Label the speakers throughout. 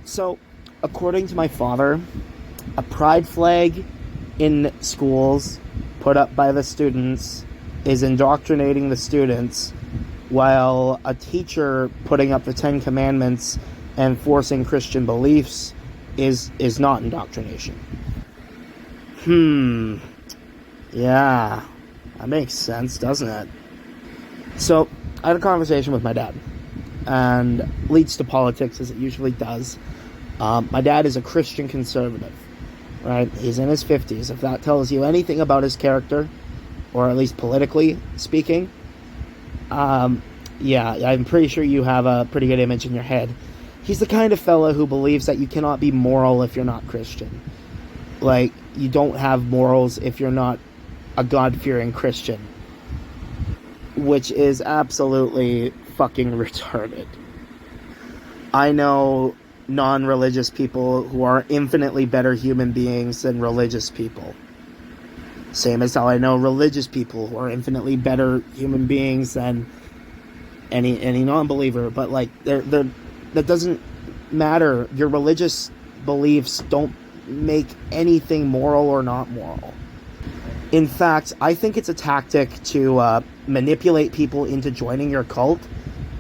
Speaker 1: So, according to my father, a pride flag in schools put up by the students is indoctrinating the students, while a teacher putting up the Ten Commandments and forcing Christian beliefs is not indoctrination. Yeah, that makes sense, doesn't it? So, I had a conversation with my dad, and leads to politics as it usually does. My dad is a Christian conservative, right? He's in his 50s. If that tells you anything about his character, or at least politically speaking, yeah, I'm pretty sure you have a pretty good image in your head. He's the kind of fella who believes that you cannot be moral if you're not Christian. Like, you don't have morals if you're not a God-fearing Christian. Which is absolutely fucking retarded. I know non-religious people who are infinitely better human beings than religious people. Same as how I know religious people who are infinitely better human beings than any non-believer. But like, that doesn't matter. Your religious beliefs don't make anything moral or not moral. In fact, I think it's a tactic to manipulate people into joining your cult.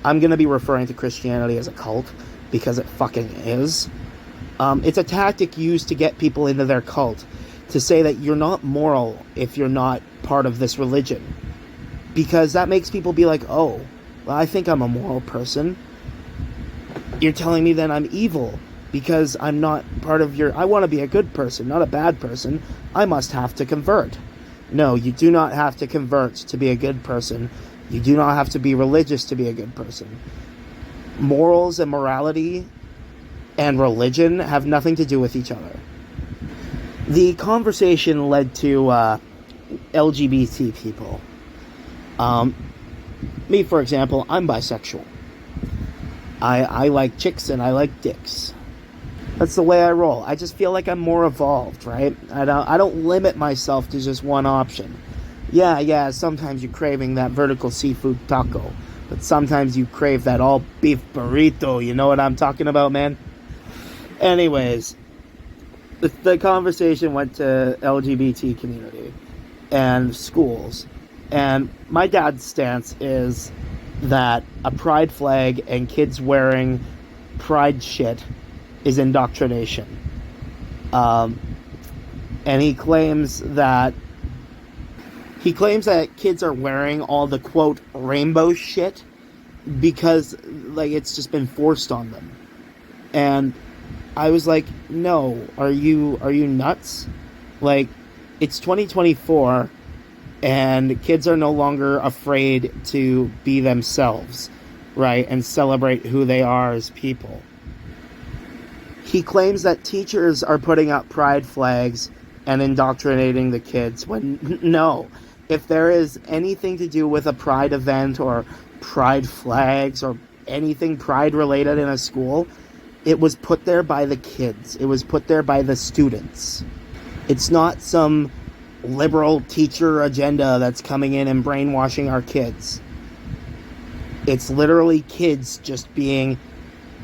Speaker 1: I'm going to be referring to Christianity as a cult, because it fucking is. It's a tactic used to get people into their cult, to say that you're not moral if you're not part of this religion. Because that makes people be like, oh, well, I think I'm a moral person. You're telling me that I'm evil because I'm not part of your... I want to be a good person, not a bad person. I must have to convert. No, you do not have to convert to be a good person. You do not have to be religious to be a good person. Morals and morality and religion have nothing to do with each other. The conversation led to LGBT people. Me, for example, I'm bisexual. I like chicks and I like dicks. That's the way I roll. I just feel like I'm more evolved, right? I don't limit myself to just one option. Yeah, sometimes you're craving that vertical seafood taco, but sometimes you crave that all beef burrito. You know what I'm talking about, man? Anyways, the conversation went to LGBT community and schools. And my dad's stance is that a pride flag and kids wearing pride shit is indoctrination. And he claims that kids are wearing all the, quote, rainbow shit because, like, it's just been forced on them. And I was like, no, are you nuts? Like, it's 2024, and kids are no longer afraid to be themselves, right, and celebrate who they are as people. He claims that teachers are putting up pride flags and indoctrinating the kids, when no. If there is anything to do with a pride event or pride flags or anything pride related in a school, it was put there by the kids. It was put there by the students. It's not some liberal teacher agenda that's coming in and brainwashing our kids. It's literally kids just being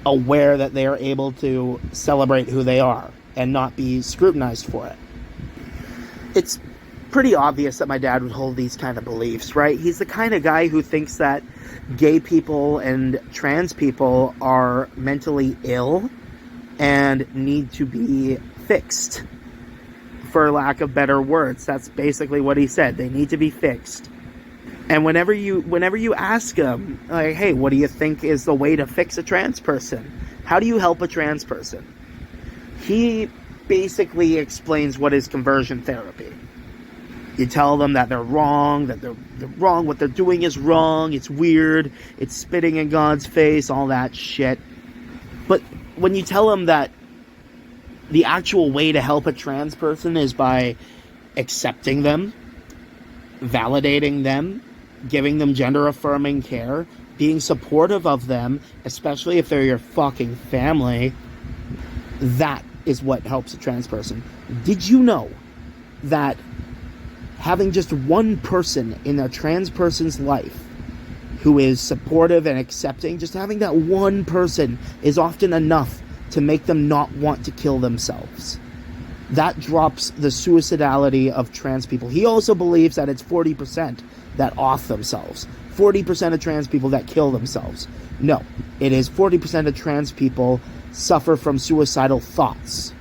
Speaker 1: aware that they are able to celebrate who they are and not be scrutinized for it. It's pretty obvious that my dad would hold these kind of beliefs, right? He's the kind of guy who thinks that gay people and trans people are mentally ill and need to be fixed, for lack of better words. That's basically what he said. They need to be fixed. And whenever you ask him, like, hey, what do you think is the way to fix a trans person? How do you help a trans person? He basically explains what is conversion therapy. You tell them that they're wrong, what they're doing is wrong, it's weird, it's spitting in God's face, all that shit. But when you tell them that the actual way to help a trans person is by accepting them, validating them, giving them gender-affirming care, being supportive of them, especially if they're your fucking family, that is what helps a trans person. Did you know that having just one person in a trans person's life who is supportive and accepting, just having that one person is often enough to make them not want to kill themselves. That drops the suicidality of trans people. He also believes that it's 40% that off themselves. 40% of trans people that kill themselves. No, it is 40% of trans people suffer from suicidal thoughts.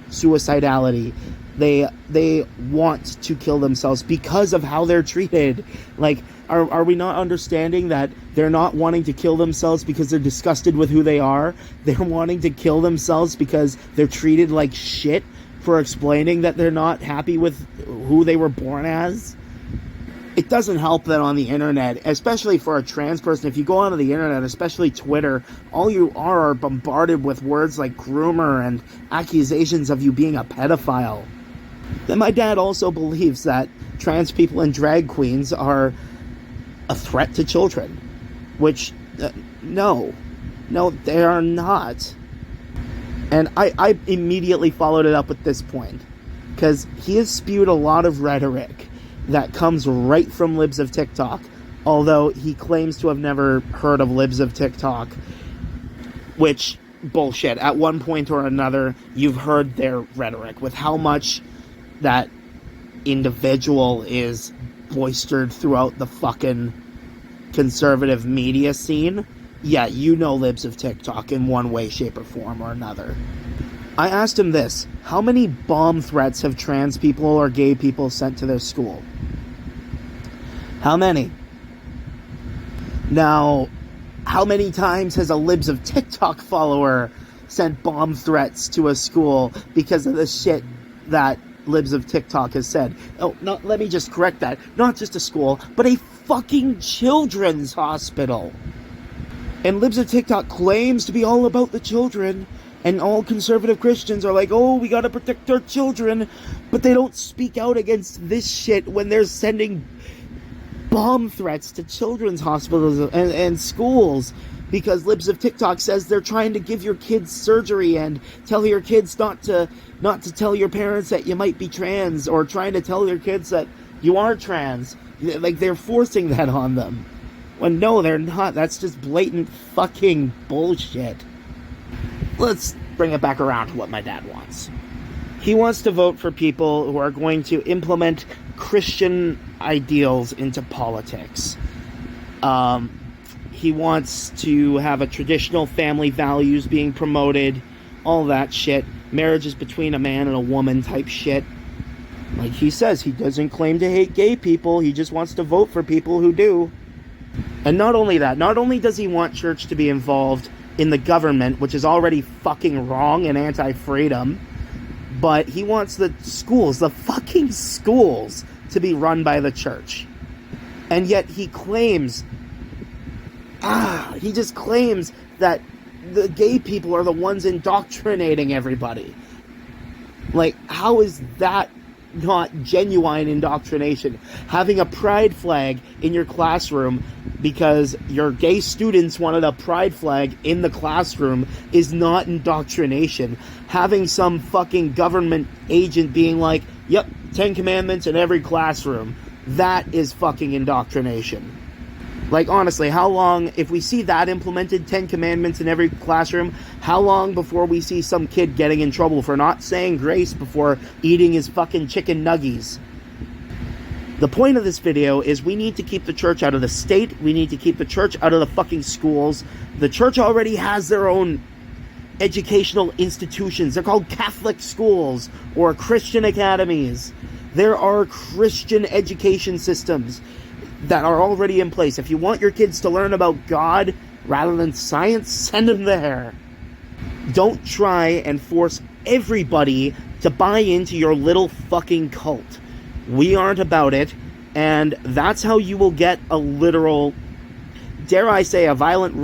Speaker 1: Suicidality. They want to kill themselves because of how they're treated. Like, are we not understanding that they're not wanting to kill themselves because they're disgusted with who they are? They're wanting to kill themselves because they're treated like shit for explaining that they're not happy with who they were born as. It doesn't help that on the internet, especially for a trans person, if you go onto the internet, especially Twitter, all you are bombarded with words like groomer and accusations of you being a pedophile. Then my dad also believes that trans people and drag queens are a threat to children, which, no, they are not. And I immediately followed it up with this point, because he has spewed a lot of rhetoric that comes right from Libs of TikTok, although he claims to have never heard of Libs of TikTok, which, bullshit. At one point or another, you've heard their rhetoric with how much that individual is boistered throughout the fucking conservative media scene. Yeah, you know Libs of TikTok in one way, shape, or form or another. I asked him this: how many bomb threats have trans people or gay people sent to their school? How many? Now, how many times has a Libs of TikTok follower sent bomb threats to a school because of the shit that Libs of TikTok has said? Oh, no, let me just correct that. Not just a school, but a fucking children's hospital. And Libs of TikTok claims to be all about the children, and all conservative Christians are like, oh, we gotta protect our children, but they don't speak out against this shit when they're sending bomb threats to children's hospitals and schools, because Libs of TikTok says they're trying to give your kids surgery and tell your kids not to tell your parents that you might be trans, or trying to tell your kids that you are trans. Like, they're forcing that on them. When no, they're not. That's just blatant fucking bullshit. Let's bring it back around to what my dad wants. He wants to vote for people who are going to implement Christian ideals into politics. He wants to have a traditional family values being promoted, all that shit. Marriages between a man and a woman type shit. Like he says, he doesn't claim to hate gay people, he just wants to vote for people who do. And not only that, not only does he want church to be involved in the government, which is already fucking wrong and anti-freedom, but he wants the schools, the fucking schools, to be run by the church. And yet he claims, he just claims that the gay people are the ones indoctrinating everybody. Like, how is that not genuine indoctrination? Having a pride flag in your classroom because your gay students wanted a pride flag in the classroom is not indoctrination. Having some fucking government agent being like, yep, 10 Commandments in every classroom, that is fucking indoctrination. Like, honestly, how long, if we see that implemented, 10 Commandments in every classroom, how long before we see some kid getting in trouble for not saying grace before eating his fucking chicken nuggies? The point of this video is we need to keep the church out of the state. We need to keep the church out of the fucking schools. The church already has their own educational institutions. They're called Catholic schools or Christian academies. There are Christian education systems that are already in place. If you want your kids to learn about God rather than science, send them there. Don't try and force everybody to buy into your little fucking cult. We aren't about it, and that's how you will get a literal, dare I say, a violent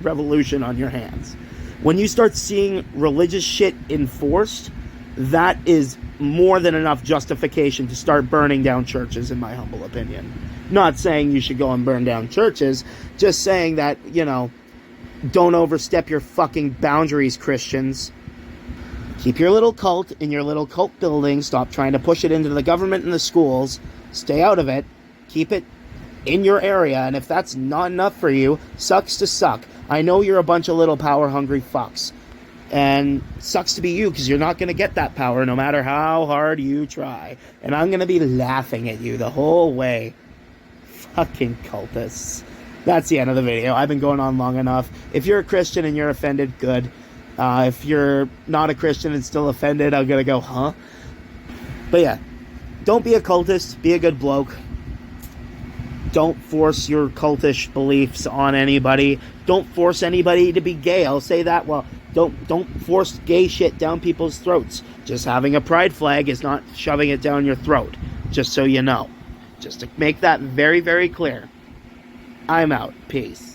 Speaker 1: revolution on your hands. When you start seeing religious shit enforced, that is more than enough justification to start burning down churches, in my humble opinion. Not saying you should go and burn down churches, just saying that, you know, don't overstep your fucking boundaries, Christians. Keep your little cult in your little cult building. Stop trying to push it into the government and the schools. Stay out of it. Keep it in your area, and if that's not enough for you, sucks to suck. I know you're a bunch of little power-hungry fucks. And sucks to be you, because you're not going to get that power no matter how hard you try. And I'm going to be laughing at you the whole way. Fucking cultists. That's the end of the video. I've been going on long enough. If you're a Christian and you're offended, good. If you're not a Christian and still offended, I'm going to go, huh? But yeah, don't be a cultist. Be a good bloke. Don't force your cultish beliefs on anybody. Don't force anybody to be gay. I'll say that. Well, don't force gay shit down people's throats. Just having a pride flag is not shoving it down your throat. Just so you know. Just to make that very, very clear. I'm out. Peace.